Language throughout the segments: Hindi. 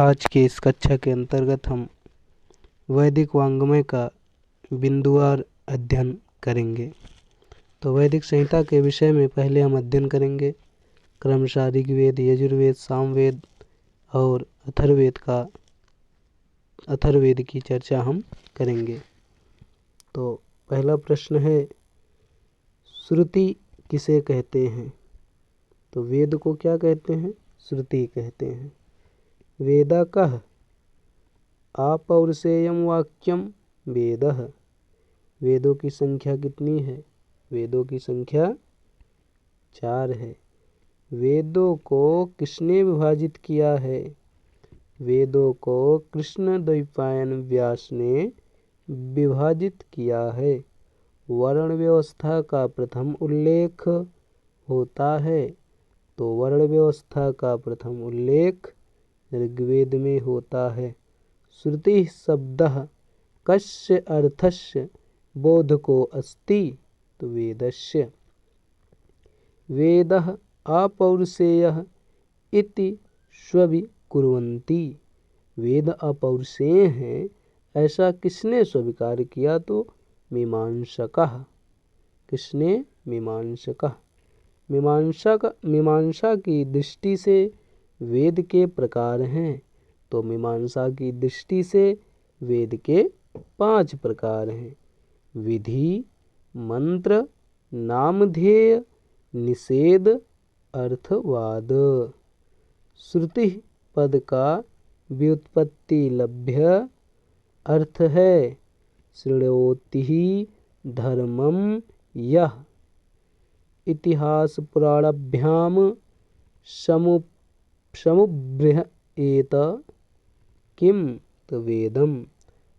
आज के इस कक्षा के अंतर्गत हम वैदिक वांग्मय का बिंदुवार अध्ययन करेंगे। तो वैदिक संहिता के विषय में पहले हम अध्ययन करेंगे क्रमशः ऋग्वेद, यजुर्वेद, सामवेद और अथर्ववेद की चर्चा हम करेंगे। तो पहला प्रश्न है, श्रुति किसे कहते हैं? तो वेद को क्या कहते हैं? श्रुति कहते हैं। वेदकः अपौरुषेयं वाक्यम वेदः। वेदों की संख्या कितनी है? वेदों की संख्या 4 है। वेदों को किसने विभाजित किया है? वेदों को कृष्ण द्वैपायन व्यास ने विभाजित किया है। वर्ण व्यवस्था का प्रथम उल्लेख होता है, तो वर्ण व्यवस्था का प्रथम उल्लेख ऋग्वेद में होता है। श्रुति शब्दः कस्य अर्थस्य बोधको अस्ति? तो वेदस्य। वेदः अपौरुषेयः इति स्वीकुर्वन्ति। वेद अपौरुषेय हैं ऐसा किसने स्वीकार किया? तो मीमांसकः। किसने? मीमांसकः। मीमांसा की दृष्टि से वेद के प्रकार हैं। तो मीमांसा की दृष्टि से वेद के 5 प्रकार हैं: विधि, मंत्र, नामधेय, निषेध, अर्थवाद। श्रुति पद का व्युत्पत्ति लभ्य अर्थ है शृणोति धर्मं यः। इतिहास पुराणाभ्याम समुबृहयेत किम? तो वेदम।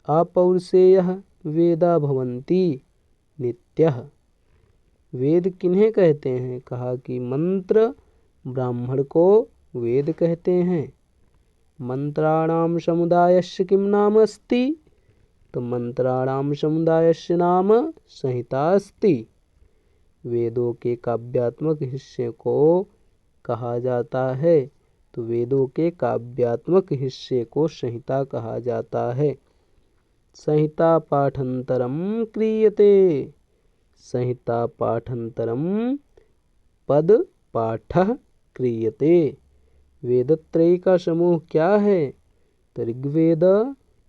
अपौरुषेयः वेदा भवन्ति नित्यः। वेद किन्हें कहते हैं? कहा कि मंत्र ब्राह्मण को वेद कहते हैं। मंत्राणाम समुदायस्य किम नाम अस्ति? तो मंत्राणाम समुदायस्य नाम संहिता अस्ति। वेदों के काव्यात्मक हिस्से को कहा जाता है, तो वेदों के काव्यात्मक हिस्से को संहिता कहा जाता है। संहिता पाठंतरम क्रियते। संहिता पाठंतरम पद पाठः क्रियते। वेदत्रयी का समूह क्या है? तो ऋग्वेद,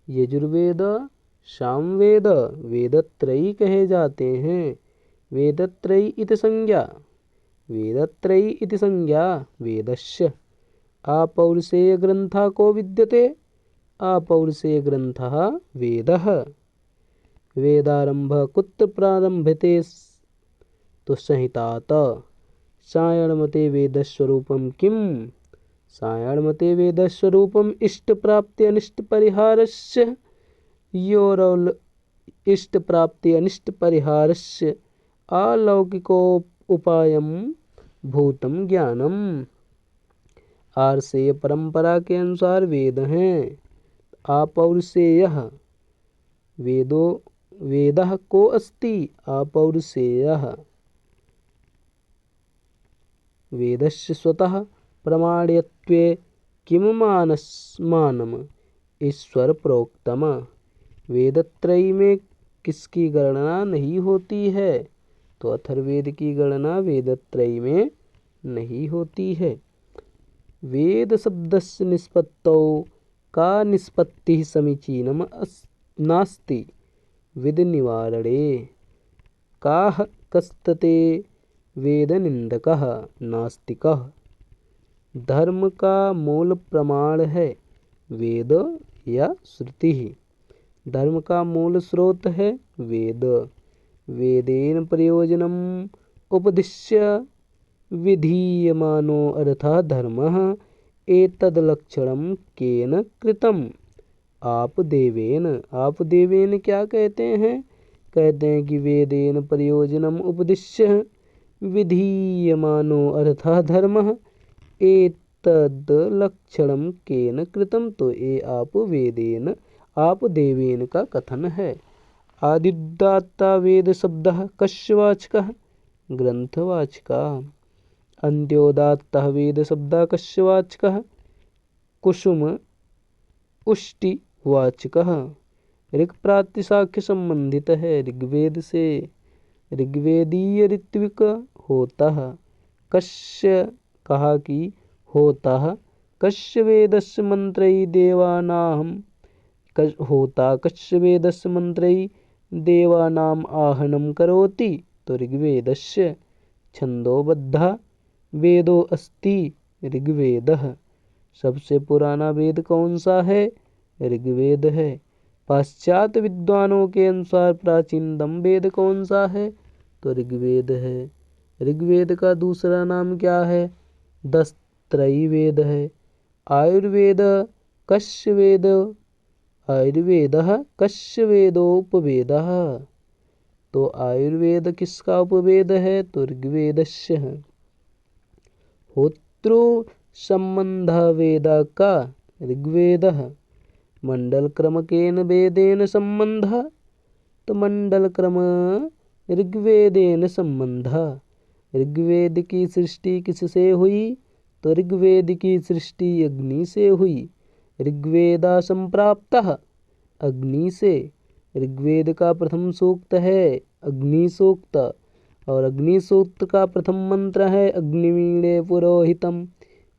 यजुर्वेद, सामवेद वेदत्रयी कहे जाते हैं। वेदत्रयी इति संज्ञा। वेदत्रयी इति संज्ञा वेदस्य। अपौरुषेय ग्रंथा को विद्यते? अपौरुषेय ग्रंथः वेदः। वेदारंभ कुत्र प्रारभ्यते? तो संहितात। सायणमते वेदस्वरूपं किम? सायणमते वेदस्वरूपम इष्ट प्राप्ति अनिष्ट परिहारस्य योरौल इष्ट प्राप्ति अनिष्ट परिहारस्य अलौकिको उपायम भूतम ज्ञानम। आर्षेय परंपरा के अनुसार वेद हैं। अपौरुषेयः वेदः को अस्ति अपौरुषेयः। वेदस्य स्वतः प्रमाण्यत्वे किम मानम ईश्वर प्रोक्तम। वेदत्रयी में किसकी गणना नहीं होती है? तो अथर्ववेद की गणना वेदत्रयी में नहीं होती है। वेद शब्दस्य निष्पत्तौ का निष्पत्ति समीचीनम नास्ति विद निवारणे। काह कस्तते वेद निंदकः नास्तिकः। धर्म का मूल प्रमाण है वेद या श्रुति। धर्म का मूल स्रोत है वेद। वेदेन प्रयोजनम उपदिश्य विधीयमानो अर्थः धर्मः एतद्लक्षणं केन कृतम्? आपदेवेन। आपदेवेन क्या कहते हैं? कहते हैं कि वेदेन प्रयोजनम उपदिश्य विधीयमानो अर्थः धर्मः एतद्लक्षणं केन कृतम्? तो ये आपदेवेन का कथन है। आदिदाता वेद शब्दः कस्य वाचकः? ग्रंथवाचकः। अन्त्योदात्तः वेद शब्दः कस्य वाचकः? कुसुम उष्टिवाचकः। ऋक् प्रातिशाख्य संबंधित है ऋग्वेद से। ऋग्वेदीय ऋत्विक होता है। कस्य कहा कि होता है। कस्य वेदस्य मंत्रैः देवानां होता कस्य वेदस्य मंत्रैः देवानाम् आहनं करोति। तो ऋग्वेदस्य। छंदोबद्धः वेदो अस्ति ऋग्वेदः। सबसे पुराना वेद कौन सा है? ऋग्वेद है। पाश्चात्य विद्वानों के अनुसार प्राचीनतम वेद कौन सा है? तो ऋग्वेद है। ऋग्वेद का दूसरा नाम क्या है? दसत्रयी वेद है। आयुर्वेद कस्य वेद? आयुर्वेदः कस्य वेदोपवेदः। तो आयुर्वेद किसका उपवेद है? तो ऋग्वेदस्य है। होतृ संबंध वेद का ऋग्वेदः। मंडल क्रम केन वेदेन संबंध? तो मंडल क्रम ऋग्वेदेन संबंध। ऋग्वेद की सृष्टि किससे हुई? तो ऋग्वेद की सृष्टि अग्नि से हुई। ऋग्वेदा संप्राप्तः अग्नि से। ऋग्वेद का प्रथम सूक्त है अग्नि सूक्त, और अग्नि सूक्त का प्रथम मंत्र है अग्निमीळे पुरोहितम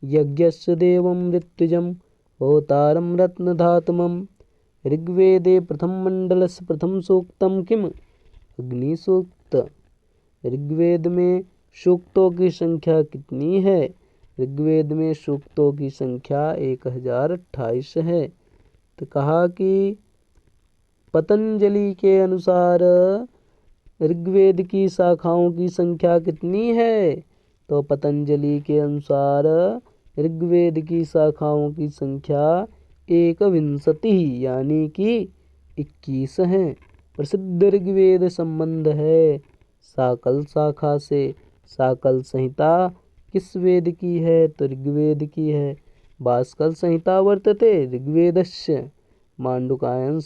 यज्ञस्य देवं ऋत्विजं होतारं रत्नधातुमम्। ऋग्वेदे प्रथम मंडलस्य प्रथम सूक्तम किम? अग्नि सूक्त। ऋग्वेद में सूक्तों की संख्या कितनी है? ऋग्वेद में सूक्तों की संख्या 1028 है। तो कहा कि पतंजलि के अनुसार ऋग्वेद की शाखाओं की संख्या कितनी है? तो पतंजलि के अनुसार ऋग्वेद की शाखाओं की संख्या 21 यानी कि 21 है। प्रसिद्ध ऋग्वेद संबंध है साकल शाखा से। साकल संहिता किस वेद की है? तो ऋग्वेद की है। भास्कर संहिता वर्तते ऋग्वेदस्य। मांडुकायन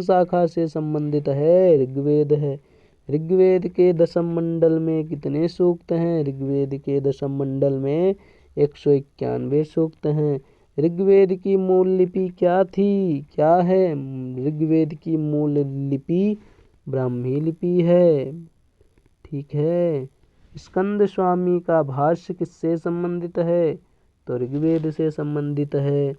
शाखा से संबंधित है ऋग्वेद है। ऋग्वेद के दशम मंडल में कितने सूक्त हैं? ऋग्वेद के दशम मंडल में 191 सूक्त हैं। ऋग्वेद की मूल लिपि क्या थी? क्या है? ऋग्वेद की मूल लिपि ब्राह्मी लिपि है। ठीक है। स्कंद स्वामी का भाष्य किससे संबंधित है? तो ऋग्वेद से संबंधित है।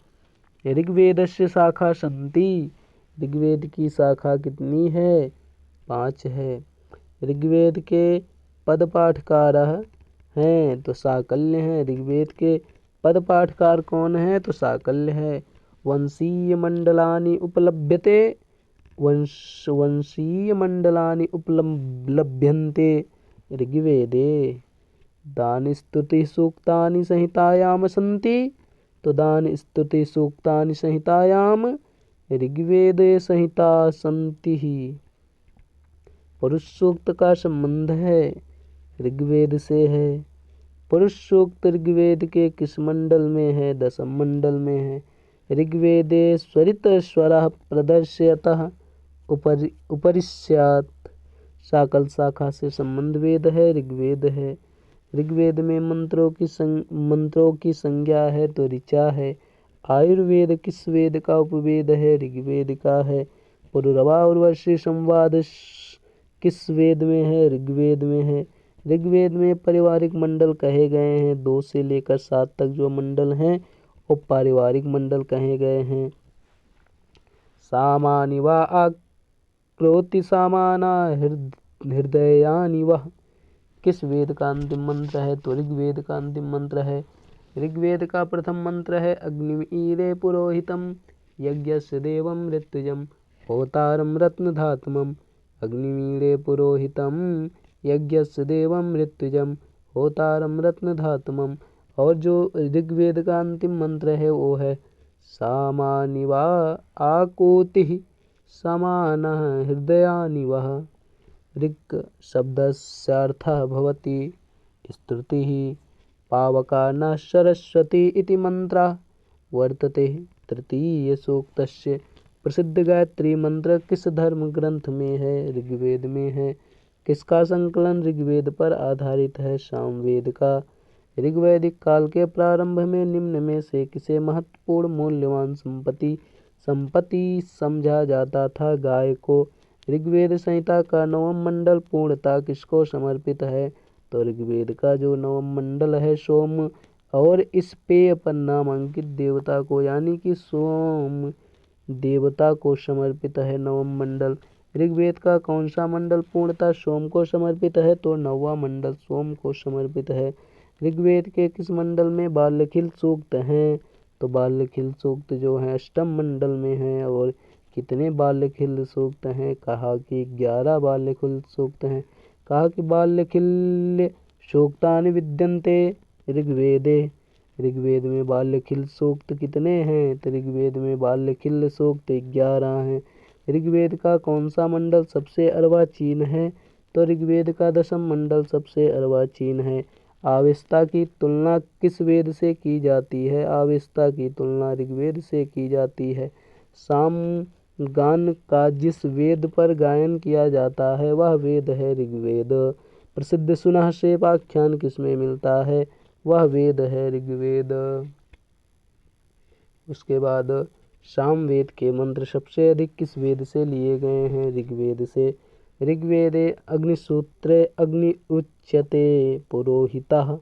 ऋग्वेदस्य शाखा सन्ति। ऋग्वेद की शाखा कितनी है? 5 है। ऋग्वेद के पद पाठकार हैं तो साकल्य हैं। ऋग्वेद के पद पाठकार कौन है? तो साकल्य है। वंशीय मंडलानि उपलभ्यते वंशीय मंडलानि उपलभ्यन्ते ऋग्वेदे। दान स्तुति सूक्तानि संहितायाम सन्ति। तो दान स्तुति सूक्तानि संहितायाम ऋग्वेदे संहिता सन्ति ही। पुरुष सूक्त का संबंध है ऋग्वेद से है। पुरुष सूक्त ऋग्वेद के किस मंडल में है? दशम मंडल में है। ऋग्वेदे स्वरित स्वरः प्रदर्शयतः उपरिष्यात्। साकल शाखा से संबंध वेद है ऋग्वेद है। ऋग्वेद में मंत्रों की संज्ञा है तो ऋचा है। आयुर्वेद किस वेद का उपवेद है? ऋग्वेद का है। पुरुरवा उर्वशी संवाद किस वेद में है? ऋग्वेद में है। ऋग्वेद में पारिवारिक मंडल कहे गए हैं। 2 से लेकर 7 तक जो मंडल हैं वो पारिवारिक मंडल कहे गए हैं। सामानि वा आक्रोति सामाना हृदयानि वः। किस वेद का अंतिम मंत्र है? तो ऋग्वेद का अंतिम मंत्र है। ऋग्वेद का प्रथम मंत्र है अग्निमीळे पुरोहितम यज्ञस्य देवं ऋत्विजं होतारं रत्नधातुमम्। अग्निमीळे पुरोहितम यज्ञस्य देवं ऋत्विजं होतारं रत्नधातुमम्। और जो ऋग्वेद का अंतिम मंत्र है वो है सामानि वा आकोतिः समानः हृदयानि वः। ऋक् शब्दस्यार्थः भवति स्तुतिः पावका न सरस्वती इति मंत्रः वर्तते। तृतीय सूक्तस्य प्रसिद्ध गायत्री मंत्र किस धर्म ग्रंथ में है? ऋग्वेद में है। किसका संकलन ऋग्वेद पर आधारित है? सामवेद का। ऋग्वैदिक काल के प्रारंभ में निम्न में से किसे महत्वपूर्ण मूल्यवान संपत्ति समझा जाता था? गाय को। ऋग्वेद संहिता का नवम मंडल पूर्णतः किसको समर्पित है? तो ऋग्वेद का जो नवम मंडल है सोम और इस पेय पर नामांकित देवता को यानी कि सोम देवता को समर्पित है नवम मंडल। ऋग्वेद का कौन सा मंडल पूर्णतः सोम को समर्पित है? तो नौवां मंडल सोम को समर्पित है। ऋग्वेद के किस मंडल में बाल्यखिल सूक्त हैं? तो बाल्यखिल सूक्त जो है अष्टम मंडल में है। और कितने बाल्यखिल सूक्त हैं? कहा कि 11 बाल्यखिल सूक्त हैं। कहा कि बाल्यखिल सूक्तानि विद्यन्ते ऋग्वेदे। ऋग्वेद में बाल्यखिल सूक्त कितने हैं? तो ऋग्वेद में बाल्यखिल सूक्त 11 हैं। ऋग्वेद का कौन सा मंडल सबसे अर्वाचीन है? तो ऋग्वेद का दशम मंडल सबसे अर्वाचीन है। आवेस्ता की तुलना किस वेद से की जाती है? आवेस्ता की तुलना ऋग्वेद से की जाती है। सामगान का जिस वेद पर गायन किया जाता है वह वेद है ऋग्वेद। प्रसिद्ध सुनह शेप आख्यान किसमें मिलता है? वह वेद है ऋग्वेद। उसके बाद सामवेद के मंत्र सबसे अधिक किस वेद से लिए गए हैं? ऋग्वेद से। ऋग्वेदे अग्निसूत्रे अग्नि उच्यते पुरोहितः।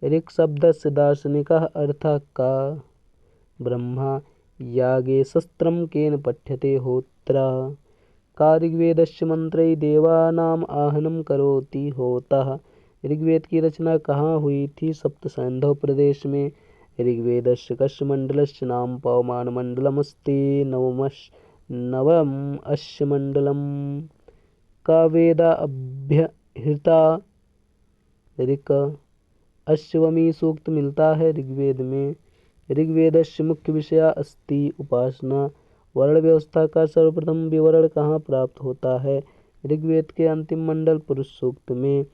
ऋक् शब्दस्य दार्शनिकः अर्थः का? ब्रह्मा। यागे शस्त्रं केन पठ्यते होत्रा। का ऋग्वेदस्य मंत्रैः देवानाम् आहनं करोति होतः। ऋग्वेद की रचना कहाँ हुई थी? सप्तसैन्धव प्रदेश में। ऋग्वेदस्य कस्य मण्डलस्य नाम पवमानमण्डलमस्ति। नवम अस्य मण्डलम्। का वेदा अभ्यहृता? ऋक्। अश्वमी सूक्त मिलता है ऋग्वेद में। ऋग्वेदस्य मुख्य विषया अस्ति उपासना। वर्ण व्यवस्था का सर्वप्रथम विवरण कहाँ प्राप्त होता है? ऋग्वेद के अंतिम मंडल पुरुष सूक्त में।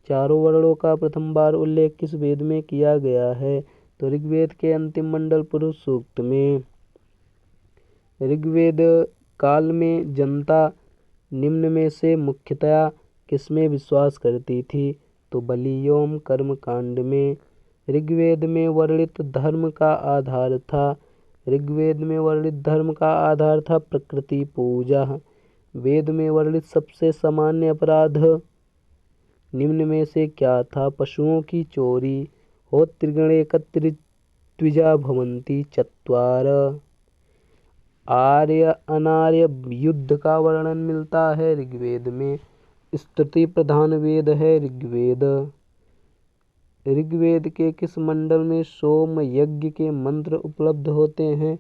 चारों वर्णों का प्रथम बार उल्लेख किस वेद में किया गया है? तो ऋग्वेद के अंतिम मंडल पुरुष सूक्त में। ऋग्वेद काल में जनता निम्न में से मुख्यतया किसमें विश्वास करती थी? तो बलियोम कर्म कांड में। ऋग्वेद में वर्णित धर्म का आधार था। ऋग्वेद में वर्णित धर्म का आधार था प्रकृति पूजा। वेद में वर्णित सबसे सामान्य अपराध निम्न में से क्या था? पशुओं की चोरी। होत्रिगणे द्विजा भवन्ति चत्वार। आर्य अनार्य युद्ध का वर्णन मिलता है ऋग्वेद में। स्तुति प्रधान वेद है ऋग्वेद। ऋग्वेद के किस मंडल में सोम यज्ञ के मंत्र उपलब्ध होते हैं?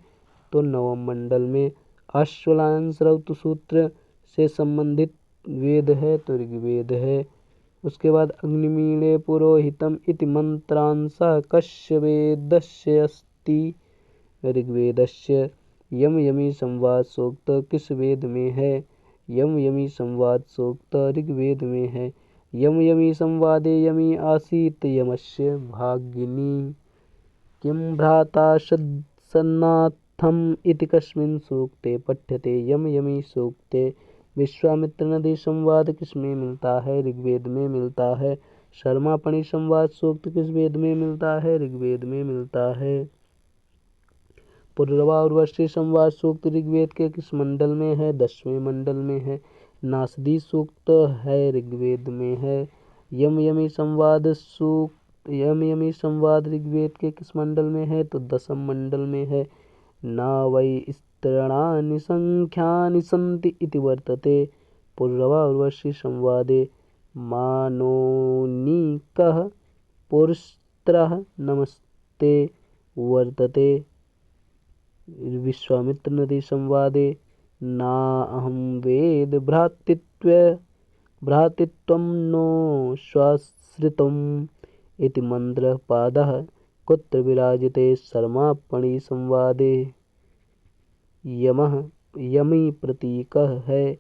तो नवम मंडल में। अश्वलायन श्रौत सूत्र से संबंधित वेद है तो ऋग्वेद है। उसके बाद अग्निमीळे पुरोहितम इति मंत्रांशः कस्य वेदस्य अस्ति? ऋग्वेदस्य। यम यमी संवाद सूक्त किस वेद में है? यम यमी संवाद सूक्त ऋग्वेद में है। यम यमी संवादे यमी आसीत् यमस्य भागिनी। किं भ्राता सन्नाथम् इति कस्मिन् सूक्ते पठ्यते? यम यमी सूक्ते। विश्वामित्र नदी संवाद किसमें मिलता है? ऋग्वेद में मिलता है। शर्मापणि संवाद सूक्त किस वेद में मिलता है? ऋग्वेद में मिलता है। पुररवा उर्वशी संवाद सूक्त ऋग्वेद के किस मंडल में है? 10वें मंडल में है। नासदी सूक्त है ऋग्वेद में है। यम यमी संवाद ऋग्वेद के किस मंडल में है? तो 10वें मंडल में है। न वै स्त्रणानि संख्यानि सन्ति इति वर्तते। पुररवा उर्वशी संवादे मानोनीकः पुरस्त्रः नमस्ते वर्तते। विश्वामित्र नदी संवादे नाहं वेद भ्रातृत्वं नो स्वाश्रितम् इति मंत्रः पादः कुत्र विराजते? शर्मापणि संवादे यमी प्रतीकः है।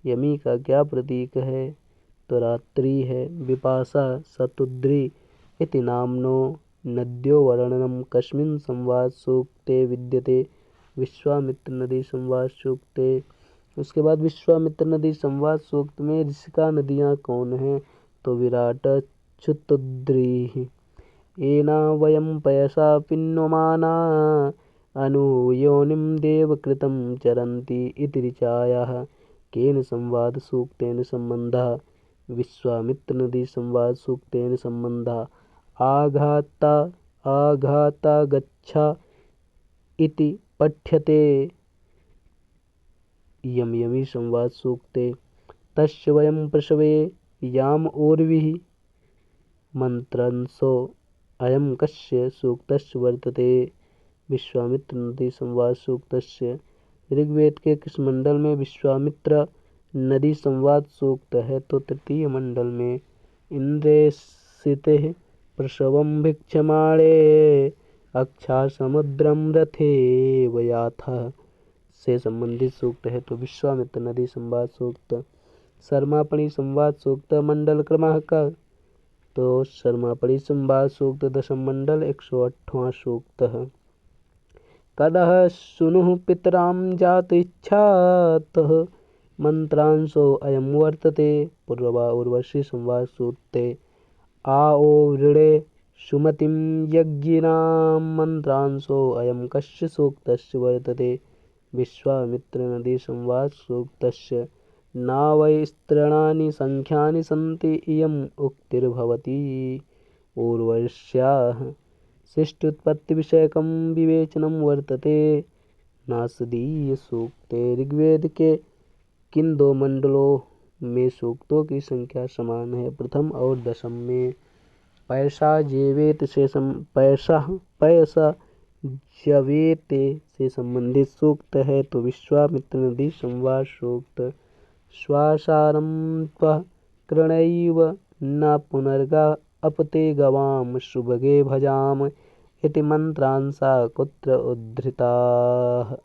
यमी का क्या प्रतीक है? तो रात्रि है। विपाशा शतुद्री इति नाम्नो नद्यो वर्णनम कस्मिन् संवाद सूक्ते विद्यते? विश्वामित्र नदी संवाद सूक्ते। उसके बाद विश्वामित्र नदी संवाद सूक्त में ऋषिका नदियाँ कौन हैं? तो विराट, क्षुतुद्री। येना वयं पयसा पिन्वमाना अनुयोनिं देवकृतं चरन्ति इति ऋचायाः केन संवादसूक्तेन सम्बन्धः विश्वामित्रनदीसंवादसूक्तेन सम्बन्धः आघाता गच्छा इति पठ्यते यमयमी संवादसूक्ते तस्य वयं प्रसवे याम ऊर्विः मंत्रांशो अयं कस्य सूक्तस्य वर्तते। विश्वामित्र नदी संवाद सूक्तस्य ऋग्वेद के किस मंडल में विश्वामित्र नदी संवाद सूक्त है? तो तृतीय मंडल में। इंद्रेसिते प्रसवं भिक्षमाणे अक्षा समुद्रम रथे वयाथा से संबंधित सूक्त है तो विश्वामित्र नदी संवाद सूक्त। शर्मापणि संवाद सूक्त मंडल क्रमांक का? तो शर्मापणि संवाद सूक्त दशम मंडल 108वां सूक्त है। कदः सुनुः पितरां जात इच्छातः मंत्रांशो अयं वर्तते। पूर्वा उर्वशी संवाद सूक्ते आओ वृणे सुमतिं यज्ञिनां मंत्रांशो अयं कस्य सूक्तस्य वर्तते। विश्वामित्र नदी संवाद सूक्तस्य नावैस्त्रणानि संख्यानि सन्ति इयम् उक्तिर्भवति। उर्वश्याः सृष्टुत्पत्तिविषयकं विवेचनं वर्तते। नासदीय सूक्ते ऋग्वेद के किन दो मंडलों में सूक्तों की संख्या समान है? प्रथम और दशम में। पैसा जेवेत से पैसा जवेते से संबंधित सूक्त है तो विश्वामित्र नदी संवाद सूक्त। श्वासारं त्वः कृणैव न पुनर्गा अपते गवाम सुभगे भजाम इति मंत्रांसा कुत्र उद्धृताः?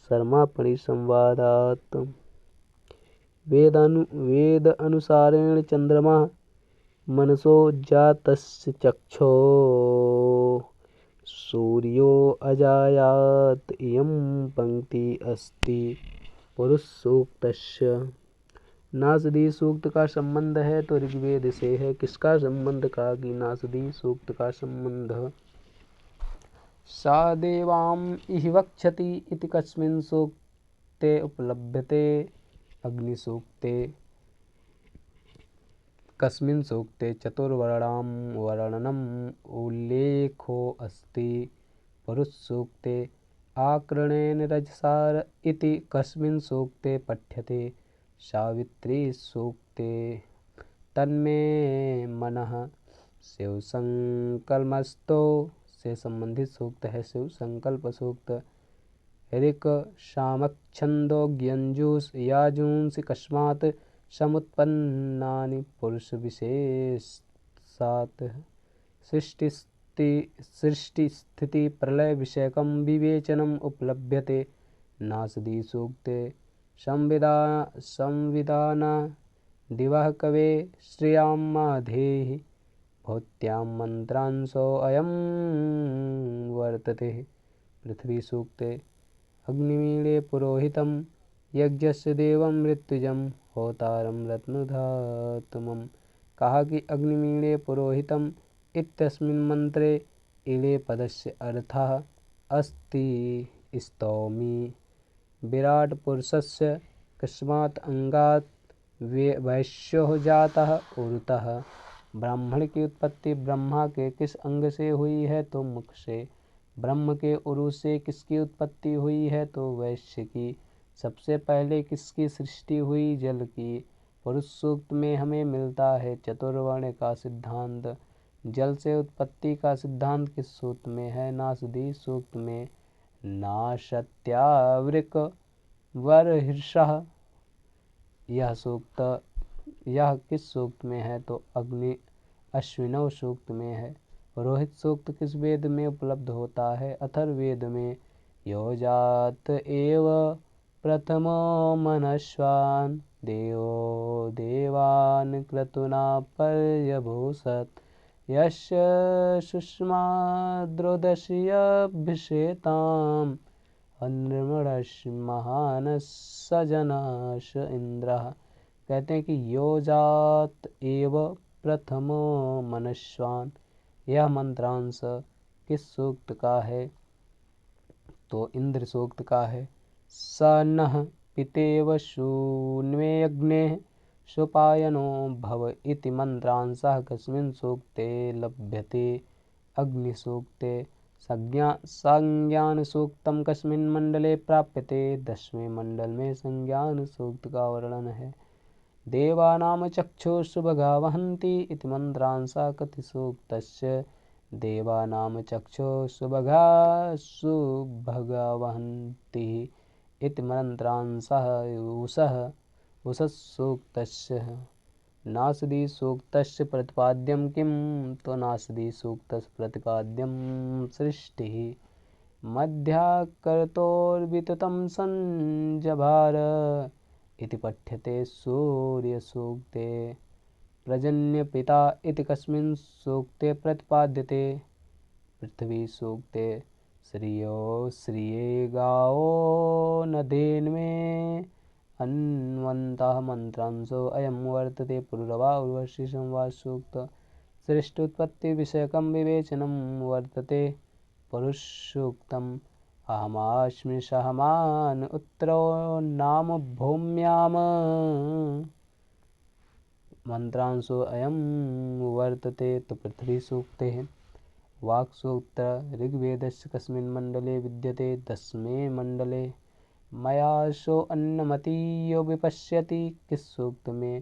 शर्मापणि संवादात्। वेद अनुसारेण चंद्रमा मनसो जातस्य चक्षो सूर्यो अजायात इयं पंक्ति अस्ति पुरुष सूक्तस्य। नासदी सूक्त का संबंध है तो ऋग्वेद से है। किसका संबंध कहा कि नासदी सूक्त का संबंध? सा देवाम इह वक्षति इति कस्मिन् सूक्ते उपलभ्यते? अग्निसूक्ते। कस्मिन् सूक्ते चतुर्वर्णां वर्णनम् उल्लेखो अस्ति? पुरुष सूक्ते। आकृणेन रजसार इति कस्मिन् सूक्ते पठ्यते? सावित्री सूक्ते। तन्मे मनः शिवसंकल्पस्तो से संबंधित सूक्त है शिव संकल्प सूक्त। ऋक् सामच्छन्दो ज्ञंजूस याजूंसि कस्मात् समुत्पन्नानि पुरुष विशेषात्। सृष्टि स्थिति प्रलय विषयकं विवेचनम् उपलभ्यते। नासदी सूक्ते। संविधान दिवः कवे श्रियां माधेहि भवत्यां मंत्रांशो अयं वर्तते। पृथ्वी सूक्ते। अग्निमीळे पुरोहितं यज्ञस्य देवं मृत्युजं होतारं रत्नधातमम्। कहा कि अग्निमीळे पुरोहितम् इत्यस्मिन् मंत्रे इळे पदस्य अर्थः अस्ति स्तौमि विराट पुरुषस्य कस्मात् अंगात् वैश्यो जातः उरुतः। ब्राह्मण की उत्पत्ति ब्रह्मा के किस अंग से हुई है? तो मुख से। ब्रह्म के उरु से किसकी उत्पत्ति हुई है? तो वैश्य की। सबसे पहले किसकी सृष्टि हुई? जल की। पुरुष सूक्त में हमें मिलता है चतुर्वर्ण का सिद्धांत। जल से उत्पत्ति का सिद्धांत किस सूक्त में है? नासदी सूक्त में। नाशत्यावृक वरहिर्षः यह किस सूक्त में है? तो अग्नि अश्विनव सूक्त में है। रोहित सूक्त किस वेद में उपलब्ध होता है? अथर्ववेद में। यो जात एव प्रथमो मनश्वान् देवो देवान् क्रतुना पर्यभूषत् यस्य सुष्माद्रोदस्यभिषेताम् अन्नमृडस्य महानः सजनाश इंद्रः। कहते हैं कि यो जात एव प्रथमो मनश्वान, यह मंत्रांश किस सूक्त का है? तो इंद्र सूक्त का है। स नः पितेव शून्वेऽग्नेः सुपायनो भव इति मंत्रांशः कस्मिन् सूक्ते लभ्यते? अग्निसूक्ते। संज्ञान सूक्तम कस्मिन् मंडले प्राप्यते? 10वें मंडल में संज्ञान सूक्त का वर्णन है। देवानाम चक्षुषुभगा वहन्ति इति मंत्रांशः कति सूक्तस्य? देवानाम चक्षुषुभगा सुभगा वहन्ति इति मंत्रांशः उषःसूक्तस्य। नासदी सूक्तस्य प्रतिपाद्यं किं? तो नासदी सूक्तस्य प्रतिपाद्यं सृष्टिः। मध्याकर्तोर्विततं संजभार इति पठ्यते सूर्यसूक्ते। पर्जन्यपिता इति कस्मिन् सूक्ते प्रतिपाद्यते? पृथ्वीसूक्ते। श्रियो श्रिये गावो नदेन्मे अन्वन्तः मंत्रांशो अयं वर्तते। पुरुरवा उर्वशी संवादसूक्त। सृष्टुत्पत्तिविषयकं विवेचनं वर्तते। पुरुषसूक्तम्। अहमास्मि सहमान् उत्तरो नाम भूम्याम् मंत्रांशो अयं वर्तते। तो पृथ्वीसूक्ते। वाक्सूत्र। ऋग्वेदस्य कस्मिन् मंडले विद्यते? 10वें मंडले। मयासो अन्नमतीयो विपश्यति किस सूक्त में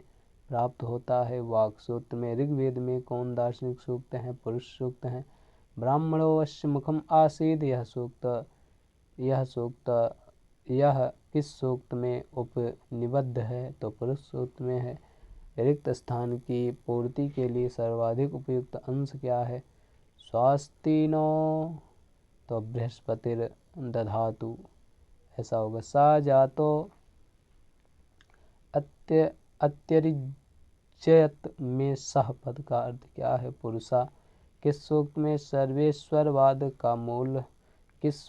प्राप्त होता है? वाक्सूत्र में। ऋग्वेद में कौन दार्शनिक सूक्त है? पुरुष सूक्त है। ब्राह्मणो अस्य मुखम आसीद यह किस सूक्त में उपनिबद्ध है? तो पुरुष सूक्त में है। रिक्त स्थान की पूर्ति के लिए सर्वाधिक उपयुक्त अंश क्या है? स्वास्ति नो। तो बृहस्पतिर दधातु ऐसा होगा। सा जातो अत्यरिज्यत में सह पद का अर्थ क्या है? पुरुषा। किस सूक्त में सर्वेश्वरवाद का मूल? किस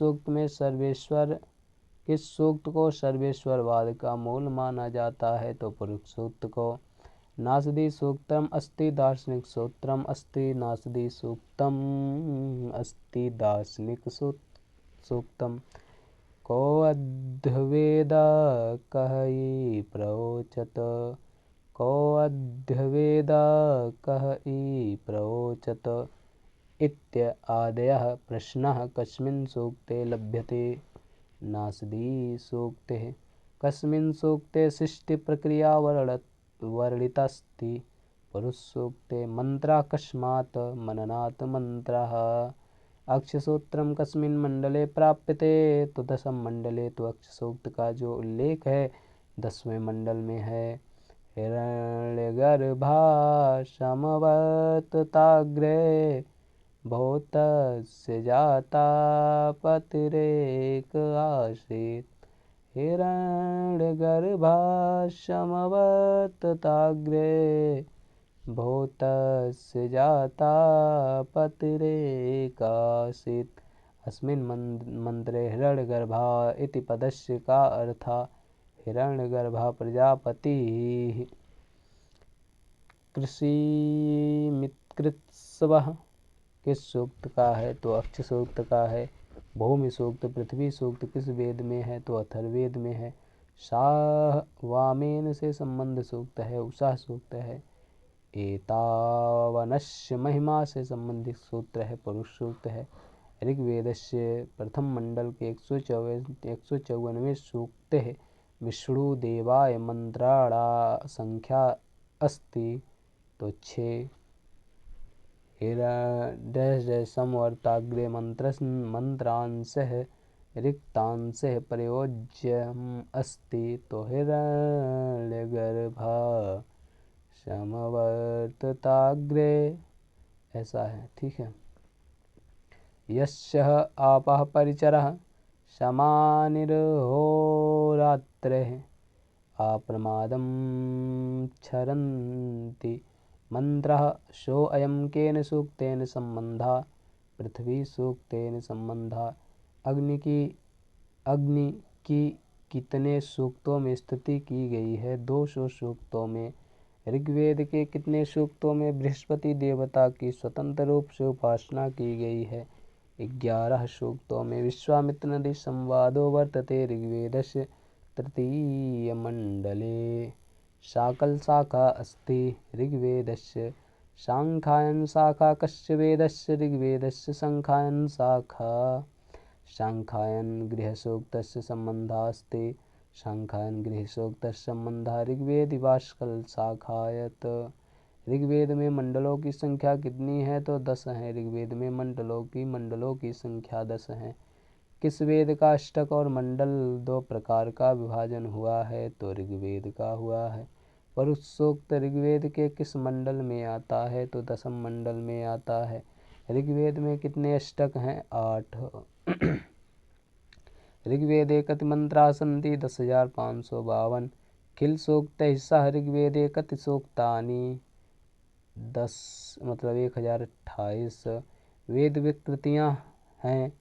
सूक्त को सर्वेश्वरवाद का मूल माना जाता है? तो पुरुष सूक्त को। नासदी सूक्तम अस्ति दार्शनिक सूत्रम अस्ति। नासदी सूक्तम अस्ति दार्शनिक सूक्तम। को अध्यवेद कहई प्रोचत। को अध्यवेद कहई प्रोचत इत्यादयः प्रश्नः कस्मिन् सूक्ते लभ्यते? नासदी सूक्ते। कस्मिन् सूक्ते सृष्टिप्रक्रिया वर्णितास्ति? पुरुषसूक्ते। मन्त्रः कस्मात् मननात् मन्त्रः? अक्षसूत्रम कस्मिन् मंडले प्राप्यते? तो 10वें मंडले। तो अक्षसूक्त का जो उल्लेख है 10वें मंडल में है। हिरण्यगर्भा समवर्तताग्रे भूतस्य जाता पतिरेक आसीत्। हिरण्यगर्भा समवर्तताग्रे भूतस्य जाता पतिरेकासीत्। अस्मिन् मन्त्रे हिरण्यगर्भा इति पदस्य का अर्थः? हिरण्यगर्भः प्रजापतिः। कृषिमित्कृत्स्वः किस सूक्त का है? तो अक्ष सूक्त का है। भूमि सूक्त। पृथ्वी सूक्त किस वेद में है? तो अथर्ववेद में है। शाह वामेन से संबंध सूक्त है। उषा सूक्त है। एतावनस्य महिमा से संबंधित सूत्र है। पुरुष सूक्त है। ऋग्वेदस्य प्रथम मंडल के 154वें सूक्त है। विष्णु देवाय मंत्राणा संख्या अस्ति। तो 6। समवर्ताग्रे मंत्रांशः रिक्तांशः प्रयोज्यम् अस्ति। तो हिरण्यगर्भा समवर्तताग्रे ऐसा है। ठीक है। यस्य आपः परिचरः समानिर्होरात्रेः अप्रमादं क्षरन्ति मंत्रः सो अयं केन सूक्तेन संबंधा? पृथ्वी सूक्तेन संबंधा। अग्नि की कितने सूक्तों में स्तुति की गई है? 200 सूक्तों में। ऋग्वेद के कितने सूक्तों में बृहस्पति देवता की स्वतंत्र रूप से उपासना की गई है? 11 सूक्तों में। विश्वामित्र नदी संवादो वर्तते ऋग्वेदस्य तृतीय मंडले। शाकल शाखा अस्ति ऋग्वेदस्य शांखायन शाखा कस्य वेदस्य ऋग्वेदस्य शांखायन शाखा। शांखायन गृहसूक्तस्य संबंधास्ति शांखायन गृहसूक्तस्य संबंधः ऋग्वेदि भास्कर शाखायत। ऋग्वेद में मंडलों की संख्या कितनी है? तो 10 है। ऋग्वेद में मंडलों की संख्या 10 है। किस वेद का अष्टक और मंडल 2 प्रकार का विभाजन हुआ है? तो ऋग्वेद का हुआ है। पुरुष सूक्त ऋग्वेद के किस मंडल में आता है? तो 10वें मंडल में आता है। ऋग्वेद में कितने अष्टक हैं? 8। ऋग्वेदे कति मंत्रा सन्ति? 10,552। किल सूक्तैः सह ऋग्वेदे कति सूक्तानि? 10 मतलब 1028। वेद विकृतियाँ हैं?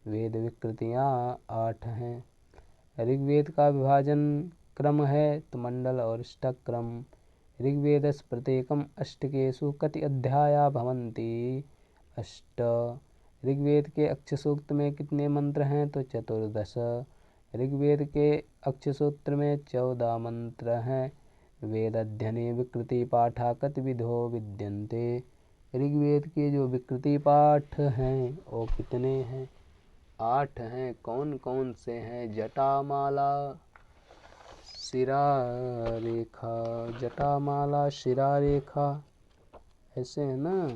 वेद विकृतियाँ 8 हैं। ऋग्वेद का विभाजन क्रम है तो मंडल और अष्टक क्रम। ऋग्वेदस्य प्रत्येकम अष्टकेषु कति अध्याया भवन्ति? 8। ऋग्वेद के अक्षसूक्त में कितने मंत्र हैं? तो 14। ऋग्वेद के अक्षसूत्र में 14 मंत्र हैं। वेद अध्ययने विकृति पाठा कति विधो विद्यन्ते? ऋग्वेद के जो विकृति पाठ हैं वो कितने हैं? 8 हैं। कौन कौन से हैं? जटामाला, शिरारेखा, जटामाला, शिरारेखा, ऐसे है ना।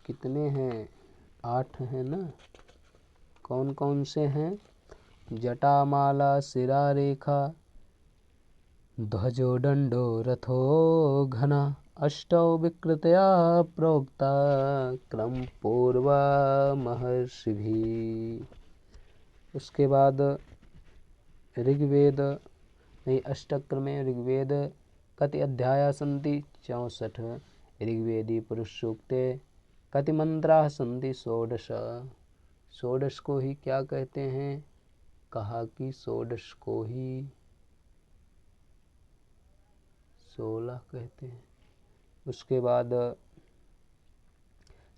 कितने हैं? 8 हैं ना। कौन कौन से हैं? जटामाला, शिरारेखा, ध्वजो दंडो रथो घना, अष्टौ विकृतया प्रोक्ता क्रम पूर्व महर्षिभिः। उसके बाद ऋग्वेद नहीं अष्टक में ऋग्वेद कति अध्याया सन्ति? 64। ऋग्वेदी पुरुष सूक्ते कति मंत्रा सन्ति? 16। 16 को ही क्या कहते हैं? कहा कि 16 को ही 16 कहते हैं। उसके बाद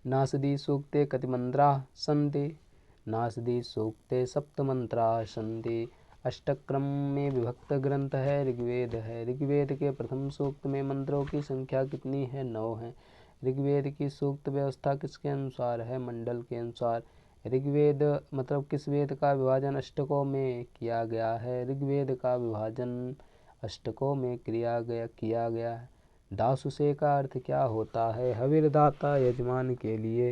नासदी सूक्ते कति मंत्रा सन्ति? नासदी सूक्ते 7 मंत्रा सन्ति। अष्टक्रम में विभक्त ग्रंथ है ऋग्वेद है। ऋग्वेद के प्रथम सूक्त में मंत्रों की संख्या कितनी है? 9 है। ऋग्वेद की सूक्त व्यवस्था किसके अनुसार है? मंडल के अनुसार। ऋग्वेद मतलब किस वेद का विभाजन अष्टकों में किया गया है? ऋग्वेद का विभाजन अष्टकों में किया गया है। दासुसे का अर्थ क्या होता है? हविर्दाता, यजमान के लिए।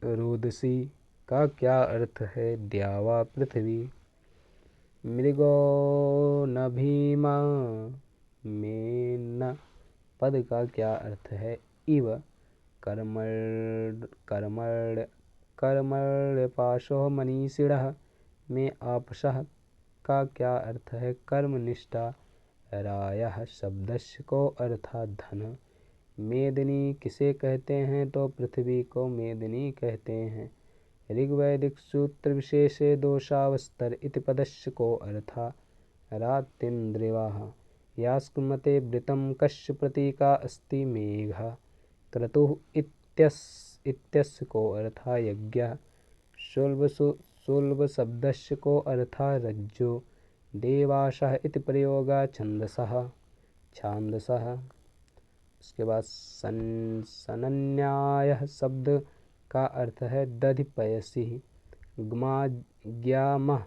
रोदसी का क्या अर्थ है? द्यावा, पृथ्वी। मृगो न भीमा में न पद का क्या अर्थ है? इव। कर्मण्य पाशो मनीषिणः में आपशः का क्या अर्थ है? कर्मनिष्ठा। रायः शब्दस्य को अर्थात धन। मेदिनी किसे कहते हैं? तो पृथ्वी को मेदिनी कहते हैं। ऋग्वैदिक सूत्र विशेषे दोषावस्तर इति पदस्य को अर्था रात्रिन्द्रिवाः। यास्कुमते वृतं कस्य प्रतीका अस्ति? मेघः। क्रतुः इत्यस्य को अर्थः यज्ञः। शूल्ब शब्दस्य को अर्थः रज्जु। देवाशः इति प्रयोगः छांदसः। उसके बाद सनन्यायः शब्द का अर्थ है दधिपयसी। ग्यामः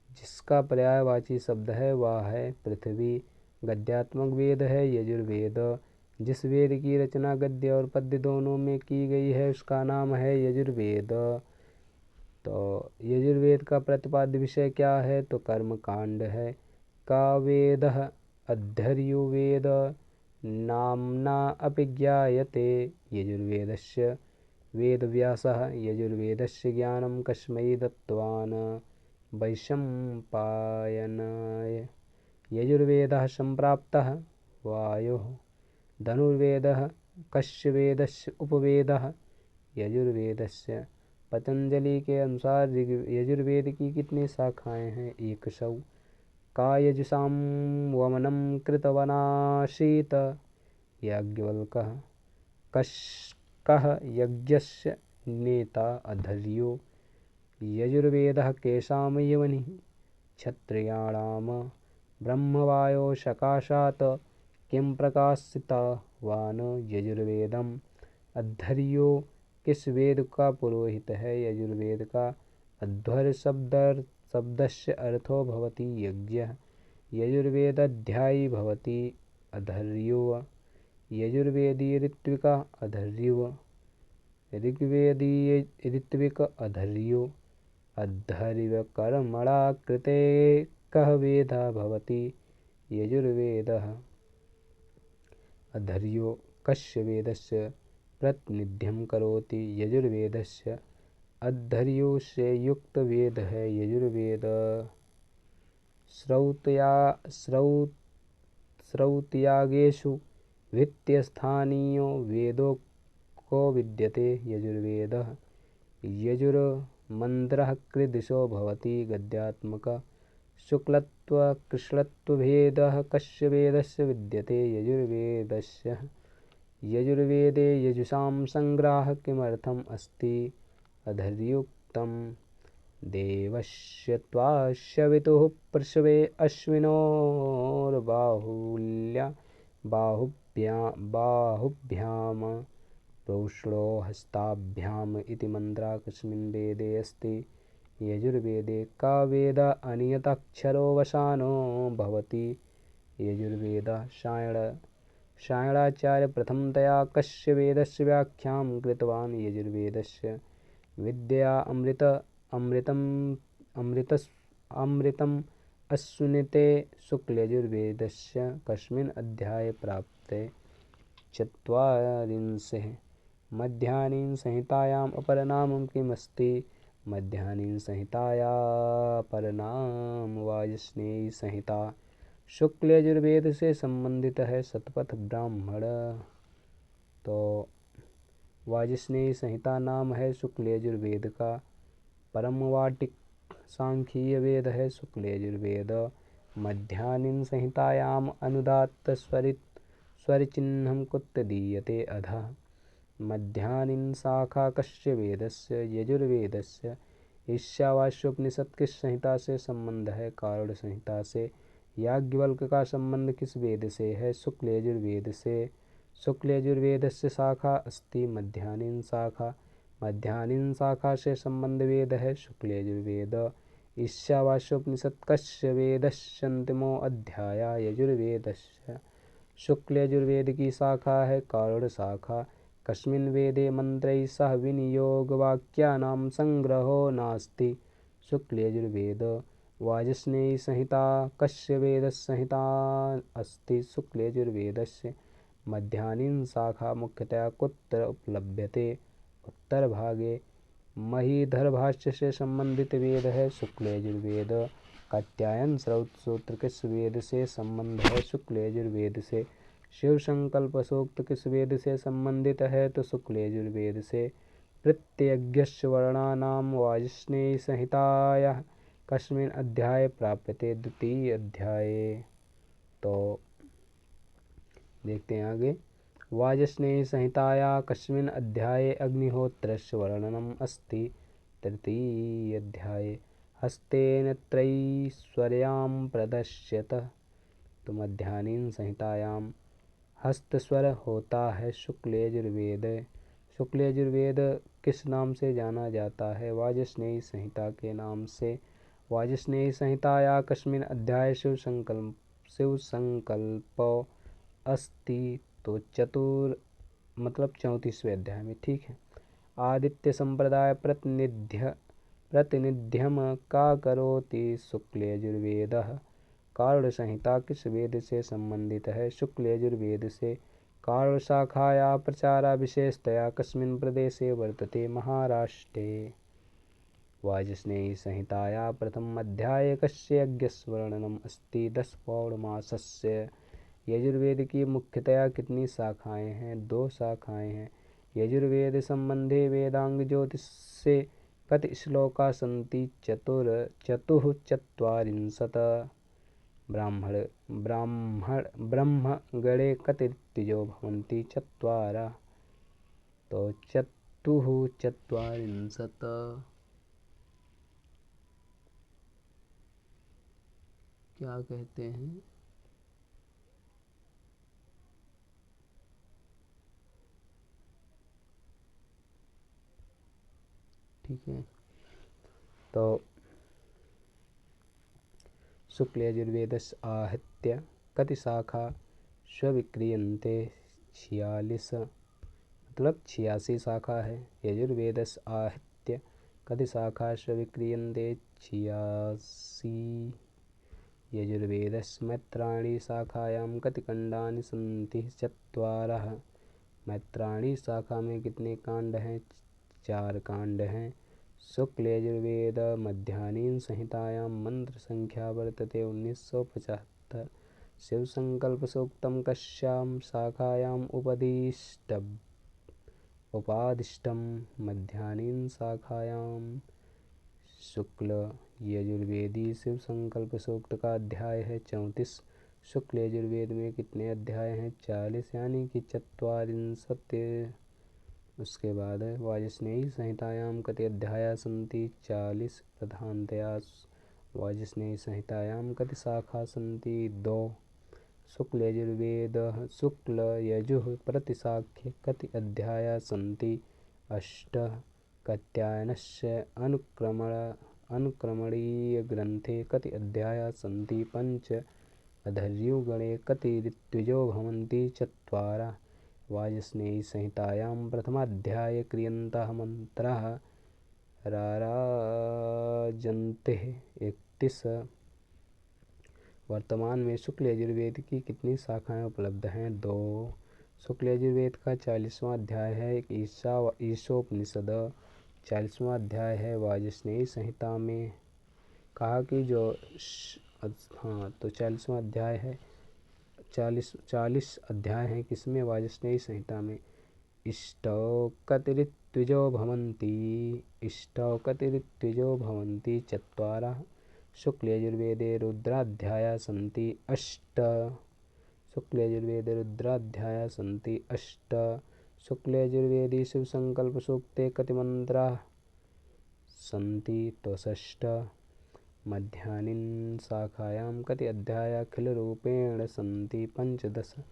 जिसका पर्यायवाची शब्द है वह है पृथ्वी। गद्यात्मक वेद है यजुर्वेद। जिस वेद की रचना गद्य और पद्य दोनों में की गई है उसका नाम है यजुर्वेद। तो यजुर्वेद का प्रतिपाद्य विषय क्या है? तो कर्म कांड है। का वेदः अध्यर्युवेद नाम्ना अपि ज्ञायते। यजुर्वेदस्य वेदव्यासः यजुर्वेदस्य ज्ञानं कस्मै दत्तवान्? वैशम्पायनाय। यजुर्वेदः सम्प्राप्तः वायोः। धनुर्वेदः कस्य वेदस्य उपवेदः? यजुर्वेदस्य। पतंजलि के अनुसार यजुर्वेद की कितनी शाखाएं हैं? 100। का यजुषां वमनं कृतवनासीत्? याज्ञवल्क्यः। कः यज्ञस्य नेता अधर्यो? यजुर्वेदः केषां यवनिः? क्षत्रियाणां। ब्रह्मवायो सकाशात् किं प्रकाशितवान्? यजुर्वेदम्। अध्वर्यो किस वेद का पुरोहित है? यजुर्वेद का। अध्वर शब्द से अर्थो भवति यज्ञः। यजुर्वेदाध्यायी भवति अध्वर्यो। यजुर्वेदी ऋत्विक अध्वर्यो। ऋग्वेदी ऋत्विक अध्वर्यो। अध्वर्यकर्मणा कृते कः वेदः भवति? यजुर्वेदः। अध्वर्यो कस्य वेदस्य प्रतिनिध्यं करोति? यजुर्वेदस्य। अध्वर्यो से युक्त वेद है यजुर्वेद। श्रौतयागेषु द्वितीयस्थानीयो वेदो को विद्यते? यजुर्वेदः। यजुर्मन्त्रः कीदृशो भवति? गद्यात्मकः। शुक्लत्व कृष्णत्वभेदः कस्य वेदस्य विद्यते? यजुर्वेदस्य। यजुर्वेदे यजुषां संग्रहः किमर्थम् अस्ति? अध्वर्योक्तम्। देवस्य त्वास्य वितुः प्रसवे बाहुभ्यां प्रोष्णो हस्ताभ्याम् इति मन्त्रः कस्मिन् वेदे अस्ति? यजुर्वेदे। का वेद अनियताक्षरो वसानो भवति? यजुर्वेदः। सायणाचार्य प्रथमतया कस्य वेदस्य व्याख्यां कृतवान्? यजुर्वेदस्य। विद्या अमृतम् अश्नुते शुक्लयजुर्वेदस्य। कस्मिन् अध्याये प्राप्ते? 40। मध्याह्नीं संहितायाम् अपरनामं किमस्ति? मध्याह्नीं संहितायाः परनाम वाजस्नेयी संहिता। शुक्ल यजुर्वेद से संबंधित है शतपथ ब्राह्मण। तो वाजस्नेयी संहिता नाम है शुक्ल यजुर्वेद का। परमवाटिक सांख्यीय वेद है शुक्ल यजुर्वेद। मध्याह्नीं संहितायाम् अनुदात्त स्वरचिह्नं कुत्र दीयते? अधः। मध्याह्नीं शाखा कस्य वेदस्य? यजुर्वेदस्य। ईशावास्योपनिषद किस संहिता से संबंध है? कारुण्य संहिता से। याज्ञवल्क्य का संबंध किस वेद से है? शुक्ल यजुर्वेद से। शुक्ल यजुर्वेदस्य शाखा अस्ति मध्याह्नीं शाखा। मध्याह्नीं शाखा से संबंध वेद है शुक्ल यजुर्वेद। ईशावास्योपनिषद कस्य वेदस्य अंतिमो अध्याय? यजुर्वेदस्य। शुक्ल यजुर्वेद की शाखा है कारुण्य शाखा। कस्मिन् वेदे मंत्रैः सह विनियोगवाक्यानां संग्रहो नास्ति? शुक्ल यजुर्वेद। वाजस्नेयी संहिता कस्य वेदस्य संहिता अस्ति? शुक्ल यजुर्वेदस्य। मध्याह्नीं शाखा मुख्यतया कुत्र उपलभ्यते? उत्तरभागे। महीधरभाष्य से संबंधित वेद है शुक्ल यजुर्वेद। कात्यायन श्रौत सूत्र किस वेद से संबंध है? शुक्ल यजुर्वेद से। शिव संकल्प सूक्त किस वेद से संबंधित है? तो शुक्ल यजुर्वेद से। प्रत्ययज्ञस्य वर्णानां वाजस्नेयी संहितायाः कस्मिन् अध्याये प्राप्यते? द्वितीय अध्याये। तो देखते हैं आगे। वाजस्नेयी संहितायाः कस्मिन् अध्याये अग्निहोत्रस्य वर्णनम् अस्ति? तृतीय अध्याये। हस्तेन त्रैश्वर्यां प्रदर्श्यत? तो मध्याह्नीं संहितायां। हस्तस्वर होता है शुक्ल यजुर्वेद। शुक्ल यजुर्वेद किस नाम से जाना जाता है? वाजस्नेयी संहिता के नाम से। वाजस्नेयी संहितायाः कस्मिन् अध्याये शिव संकल्प अस्ति? तो 34वें अध्याय में। ठीक है। आदित्य संप्रदाय प्रतिनिध्यम का करोति? शुक्ल यजुर्वेदः। कारुण्य संहिता किस वेद से संबंधित है? शुक्ल यजुर्वेद से। कारुण्य शाखाया प्रचारा विशेषतया कस्मिन् प्रदेशे वर्तते? महाराष्ट्रे। वाजस्नेयी संहिताया प्रथम अध्याये कस्य यज्ञस्य वर्णनम् अस्ति? 10 पौर्णमासस्य। यजुर्वेद की मुख्यतया कितनी शाखाएं हैं? 2 शाखाएं हैं। यजुर्वेद संबंधी वेदांग ज्योतिष से कति श्लोका सन्ति चतुश्चत्वारिंशत्। ब्रह्मगणे कति ऋत्विजो भवन्ति चत्वार। तो चतुश्चत्वारिंशत्। क्या कहते हैं? ठीक है। तो शुक्ल यजुर्वेदस्य आहत्य कति शाखा स्वीक्रियन्ते? 46, मतलब 86 शाखा है। यजुर्वेदस्य आहत्य कति शाखा स्वीक्रियन्ते? 86। यजुर्वेदस्य मैत्राणी शाखायां कति खण्डानि सन्ति? 4। मैत्राणी शाखा में कितने कांड हैं? 4 कांड हैं। शुक्ल यजुर्वेद मध्याह्नीं संहितायां मंत्र संख्या वर्तते 1975। शिव संकल्प सूक्तम कस्यां शाखायां उपादिष्टम? मध्याह्नीं शाखायां। शुक्ल यजुर्वेदी शिव संकल्प सूक्त का अध्याय है 34। शुक्ल यजुर्वेद में कितने अध्याय हैं? 40, यानी कि 44। उसके बाद है वाजस्नेयी संहितायां कति अध्याया सन्ति? 40 प्रधानतया। वाजस्नेयी संहितायां कति शाखा सन्ति? 2। शुक्ल यजुः प्रतिशाख्ये कति अध्याया सन्ति? 8। कात्यायनस्य अनुक्रमणीयग्रन्थे कति अध्याया सन्ति? 5। अधर्युगणे कति ऋत्विजो भवन्ति? 4। वाजस्नेयी संहितायां प्रथमाध्याये क्रियन्तः मंत्राः राराजन्ते। 31। वर्तमान में शुक्ल यजुर्वेद की कितनी शाखाएं उपलब्ध हैं? 2। शुक्ल यजुर्वेद का 40वां अध्याय है ईशोपनिषद। 40वां अध्याय है वाजस्नेयी संहिता में। कहा कि जो तो 40वां अध्याय है। 40 अध्याय हैं किसमें? वाजस्नेयी संहिता में। इष्टौ कति ऋत्विजो भवन्ति? 4। शुक्ल यजुर्वेदे रुद्राध्याया सन्ति 8। शुक्ल यजुर्वेदे रुद्राध्याया सन्ति 8। शुक्ल यजुर्वेदी शिव संकल्प सूक्ते कति मंत्राः सन्ति? तो 6। मध्याह्नीं शाखायां कति अध्याया खिलरूपेण सन्ति? 15।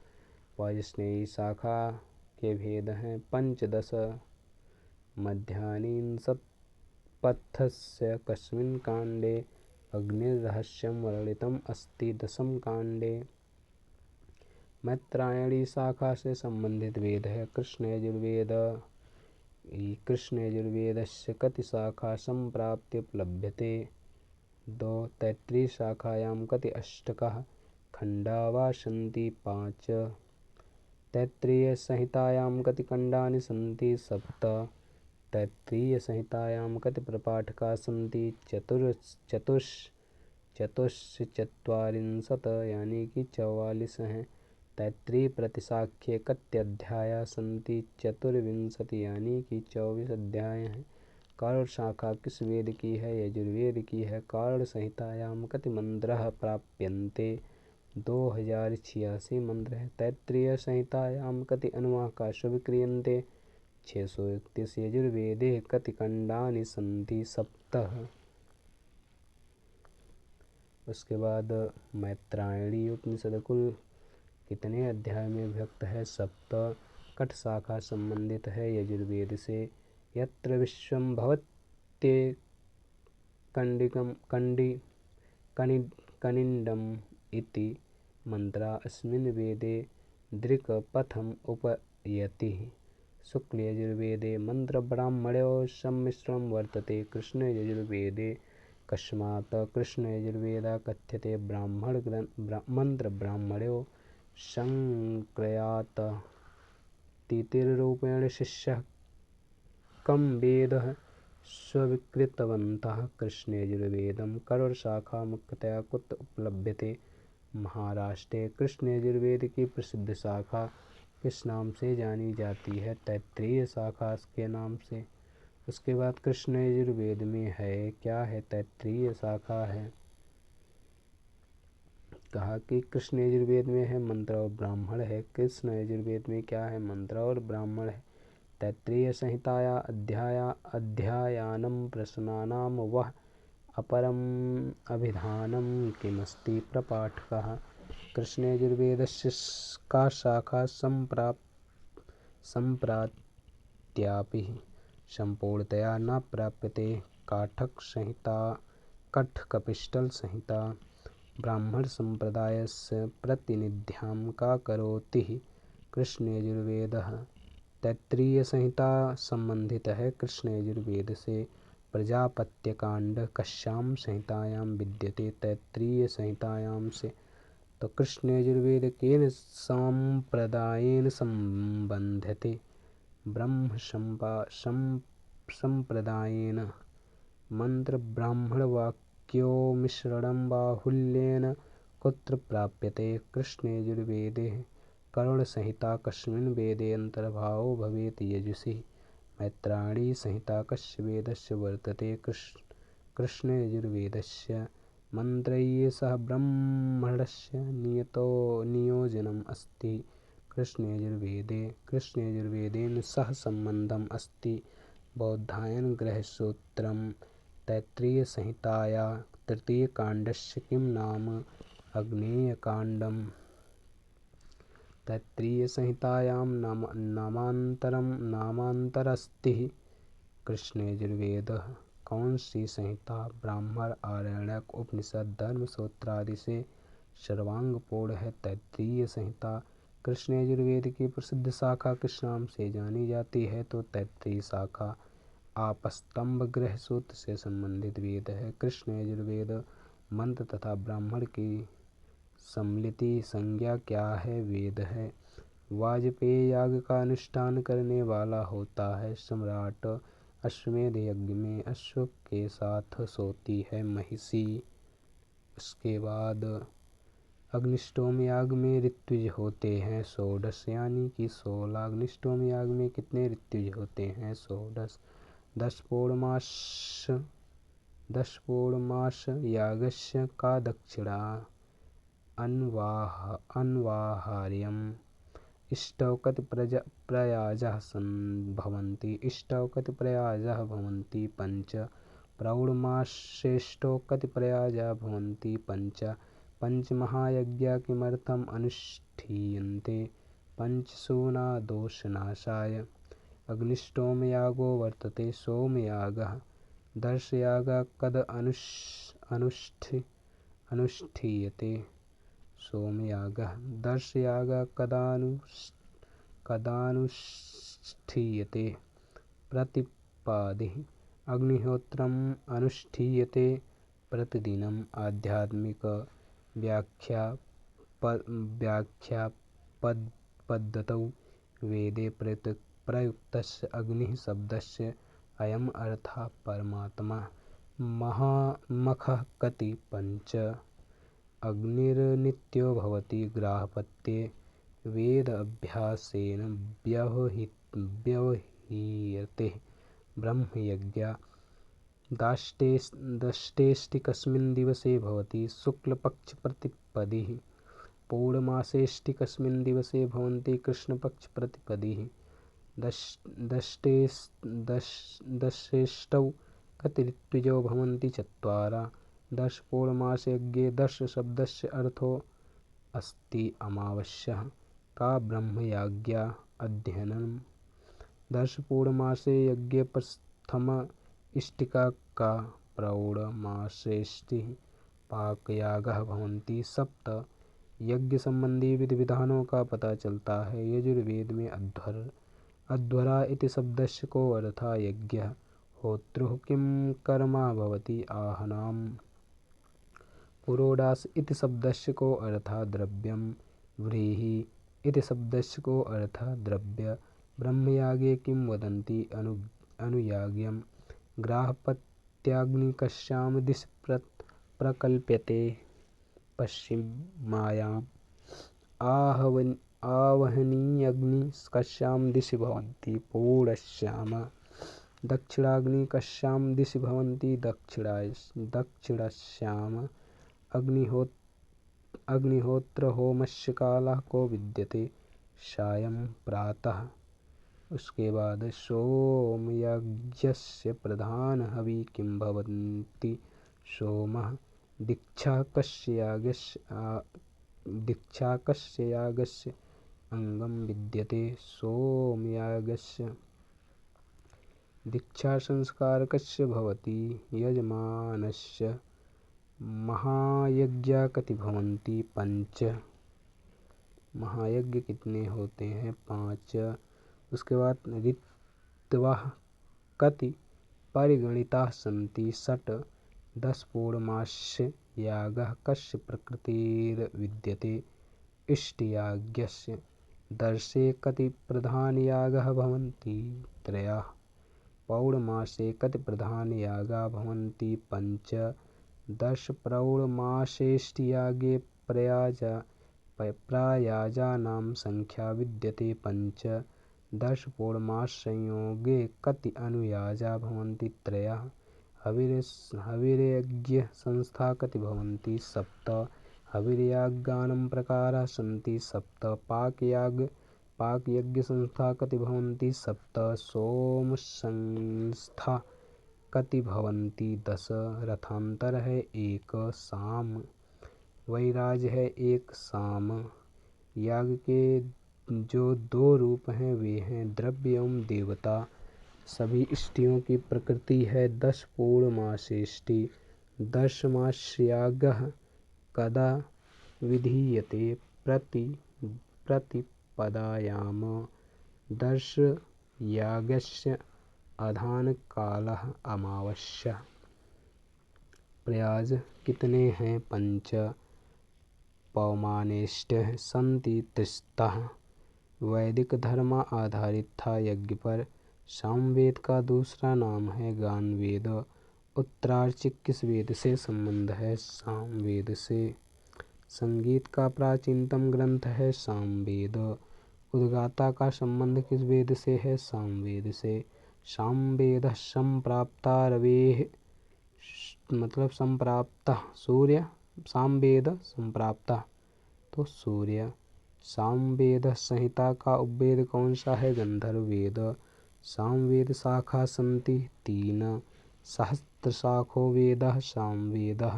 वाजस्नेयी शाखा के भेद हैं 15। मध्याह्नीं सत्पथस्य कस्मिन् काण्डे अग्निर्रहस्यं वर्णितम् अस्ति? 10 काण्डे। मैत्रायणी शाखा से संबंधित वेद है कृष्ण यजुर्वेद। कृष्ण यजुर्वेदस्य कति शाखा सम्प्राप्ते उपलभ्यते? 2। तैत्तिरीय शाखायां कति अष्टकाः खण्डा वा सन्ति? 5। तैत्तिरीय संहितायां कति खण्डानि सन्ति? 7। तैत्तिरीय संहितायां कति प्रपाठकाः सन्ति? 4, यानी कि 44 हैं। तैत्तिरीय प्रतिशाख्ये कति अध्याया सन्ति? 24, यानी कि 24 अध्याय हैं। कारण शाखा किस वेद की है? यजुर्वेद की है। कारण संहितायां कति मंत्राः प्राप्यन्ते? 2086 मंत्र है। तैत्तिरीय संहितायां कति अनुवाकाः स्वीक्रियन्ते? 631। यजुर्वेदे कति खण्डानि सन्ति? 7। उसके बाद मैत्रायणी उपनिषद कुल कितने अध्याय में विभक्त है? 7। कट शाखा संबंधित है यजुर्वेद से। यत्र विश्वं भवत्ये कनिंडम इति मंत्रा अस्मिन् वेदे दृक्पथम् उपयति। शुक्ल यजुर्वेदे मंत्र ब्राह्मण्यो सम्मिश्रं वर्तते। कृष्ण यजुर्वेदे कस्मात् कृष्ण यजुर्वेदः कथ्यते? मंत्र ब्राह्मण्यो संक्रायात्। तिथिरूपेण शिष्यः कं वेदः स्वीकृतवन्तः? कृष्ण यजुर्वेदं। करुण शाखा मुख्यतया कुत्र उपलभ्यते? महाराष्ट्रे। कृष्ण यजुर्वेद की प्रसिद्ध शाखा किस नाम से जानी जाती है? तैत्तिरीय शाखा के नाम से। उसके बाद कृष्ण यजुर्वेद में है क्या है, तैत्तिरीय शाखा है। कहा कि कृष्ण यजुर्वेद में है मंत्र और ब्राह्मण है। कृष्ण यजुर्वेद में क्या है, मंत्र और ब्राह्मण है। तैत्तिरीय संहिताया अध्यायानं प्रश्नानां वः अपरम् अभिधानं किमस्ति प्रपाठकः। कृष्ण यजुर्वेदस्य का शाखा सम्प्राप्त्यापि संपूर्णतया न प्राप्यते। काठक संहिता, कठकपिष्टल संहिता ब्राह्मण संप्रदायस्य प्रतिनिध्यां का करोति। कृष्ण यजुर्वेदः तैत्तिरीय संहिता संबंधित है कृष्ण यजुर्वेद से। प्रजापत्यकांड कस्यां संहितायां विद्यते, तैत्तिरीय संहितायां से। तो कृष्ण यजुर्वेद केन संप्रदायेन संबध्यते, ब्रह्म संप्रदायेन। मंत्र ब्राह्मण वाक्यो मिश्रणं बाहुल्येन कुत्र प्राप्यते। कृष्ण यजुर्वेदे करुण संहिता कस्मिन् वेदे अंतर्भावो भवेत् यजुषि। मैत्रायणी संहिता कस्य वेदस्य वर्तते। कृष्ण यजुर्वेदस्य मंत्रैः सह ब्राह्मणस्य नियोजनम् अस्ति। कृष्ण यजुर्वेदेन सह संबंधम् अस्ति। बौद्धायन गृह्यसूत्रम्। तैत्तिरीय संहिताया तृतीयकाण्डस्य किं नाम, आग्नेयकाण्डम्। तैत्तिरीय संहितायां नामान्तरस्ति। कृष्ण यजुर्वेदः कौन सी संहिता ब्राह्मण, आरण्यक, उपनिषद, धर्मसूत्र आदि से सर्वांगपूर्ण है। तैत्तिरीय संहिता कृष्ण यजुर्वेद की प्रसिद्ध शाखा किस नाम से जानी जाती है, तो तैत्तिरीय शाखा। आपस्तंभ गृह्यसूत्र से संबंधित वेद है। कृष्ण यजुर्वेद मंत्र तथा ब्राह्मण की सम्मिलित संज्ञा क्या है, वेद है। वाजपेय याग का अनुष्ठान करने वाला होता है। सम्राट अश्वमेध यज्ञ में अश्व के साथ सोती है महिषी। उसके बाद अग्निष्टोम याग में ऋत्विज होते हैं 16 यानी कि 16। अग्निष्टोम याग में कितने ऋत्विज होते हैं, 16। 10 पौर्णमास यागस्य का दक्षिणा अन्वाहार्यम्। इष्टौ कति प्रयाजाः भवन्ति। इष्टौ कति प्रयाजाः भवन्ति, 5। प्रौढमासेष्टौ कति प्रयाजाः भवन्ति, 5। पंचमहायज्ञा किमर्थम् अनुष्ठीयन्ते, पंचसूनादोषनाशाय। अग्निष्टोमयागो वर्तते सोमयागः। दर्शयागः कद अनुष्ठीयते, सोमयागः। दर्शयागः कदानुष्ठीयते, प्रतिपादिः। अग्निहोत्रम् अनुष्ठीयते प्रतिदिनम्। आध्यात्मिक व्याख्यापद्धतौ वेदे प्रयुक्तस्य अग्निः शब्दस्य अयम् अर्थः परमात्मा। महामखः कति, 5। अग्निर्नित्यो भवति ग्राहपत्ये, वेद अभ्यासेन व्यवह्रियते। ब्रह्मयज्ञ दाष्टेष्टि कस्मिन् दिवसे भवति, शुक्लपक्षप्रतिपदिः। पौर्णमासेष्टि कस्मिन् दिवसे भवन्ति, कृष्णपक्षप्रतिपदिः। दशेष्टौ कति ऋत्विजो भवन्ति, 4। 10 पौर्णमासयज्ञे 10 शब्दस्य अर्थो अस्ति अमावास्या का ब्रह्मयाज्ञा अध्ययनम्। 10 पौर्णमासे यज्ञे प्रथम इष्टिका का प्रौढमासेष्टि पाकयागः भवन्ति। 7 यज्ञ संबंधी विधि विधानों का पता चलता है। यजुर्वेद में अध्वरा इति शब्दस्य को अर्थः यज्ञः। होतृः किं कर्मा भवति, आहनाम्। पुरोडास इति शब्दस्य को अर्थः द्रव्यम्। व्रीहि इति शब्दस्य को अर्थः द्रव्य। ब्रह्मयागे किं वदन्ति, अनुयाज्ञम्। ग्राहपत्याग्नि कस्यां दिशि प्रकल्प्यते, पश्चिमायाम्। आवहनीयग्नि कस्यां दिशि भवन्ति, पूर्वस्याम्। दक्षिणाग्नि कस्यां दिशि भवन्ति दक्षिणस्याम् अग्निहोत्र होमस्य कालः को विद्यते सायं प्रातः। उसके बाद सोमयज्ञस्य प्रधान हवि किं भवन्ति सोमः दीक्षा कस्य यागस्य अंगं विद्यते सोमयागस्य। दीक्षा संस्कार कस्य भवति यजमानस्य। महायज्ञ कति भवन्ति पंच। महायज्ञ कितने होते हैं 5। उसके बाद ऋतवः कति परिगणिताः सन्ति 6। 10 पूर्णमास्य यागः कस्य प्रकृतिर्विद्यते इष्टयाज्ञस्य। दर्शे कति प्रधानयागाः भवन्ति 3। पौर्णमासे कति प्रधानयागाः भवन्ति 5। 10 पौर्णमासेष्टियागे प्रयाजानां संख्या विद्यते 5। 10 पौर्णमाससंयोगे कति अनुयाजा भवन्ति 3। हविर्यज्ञ संस्था कति भवन्ति 7। हविर्यागानां प्रकाराः सन्ति 7। पाकयज्ञ संस्था कति भवन्ति 7। सोम संस्था कति भवन्ति 10। रथांतर है 1 साम। वैराज है 1 साम। याग के जो 2 रूप हैं वे हैं द्रव्य एवं देवता। सभी इष्टियों की प्रकृति है 10 पूर्णमासेष्टि। 10 मास्यागः कदा विधीयते प्रतिपदायाम। 10 यागस्य आधान कालः अमावस्या। प्रयाज कितने हैं 5। पौमानेष्टः सन्ति 300। वैदिक धर्म आधारित था यज्ञ पर। सामवेद का दूसरा नाम है गानवेद। उत्तरार्चिक किस वेद से संबंध है सामवेद से। संगीत का प्राचीनतम ग्रंथ है सामवेद। उद्गाता का संबंध किस वेद से है सामवेद से। सामवेदः संप्राप्ता रवेः मतलब संप्राप्ता सूर्य। सामवेद संप्राप्ता तो सूर्य। सामवेद संहिता का उपवेद कौन सा है गंधर्ववेद। सामवेद शाखा सन्ति 3। सहस्रशाखो वेदः सामवेदः।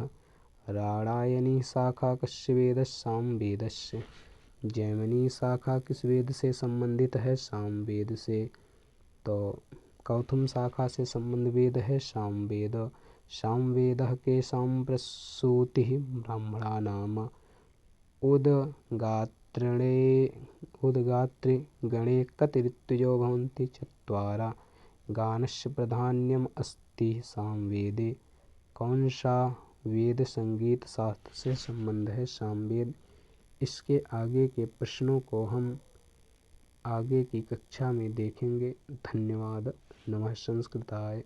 राणायनी शाखा कस्य वेदस्य सामवेदस्य। जैमिनी शाखा किस वेद से संबंधित है सामवेद से। तो कौथुम शाखा से संबंध वेद है सामवेद। सामवेदः केषां प्रसूतिः ब्राह्मणानाम्। उद्गात्रे गणे कति ऋतवो भवन्ति 4। गानस्य प्राधान्यम् अस्ति सामवेदे। कौन सा वेद संगीत शास्त्र से संबंध है सामवेद। इसके आगे के प्रश्नों को हम आगे की कक्षा में देखेंगे। धन्यवाद। नमः संस्कृताय।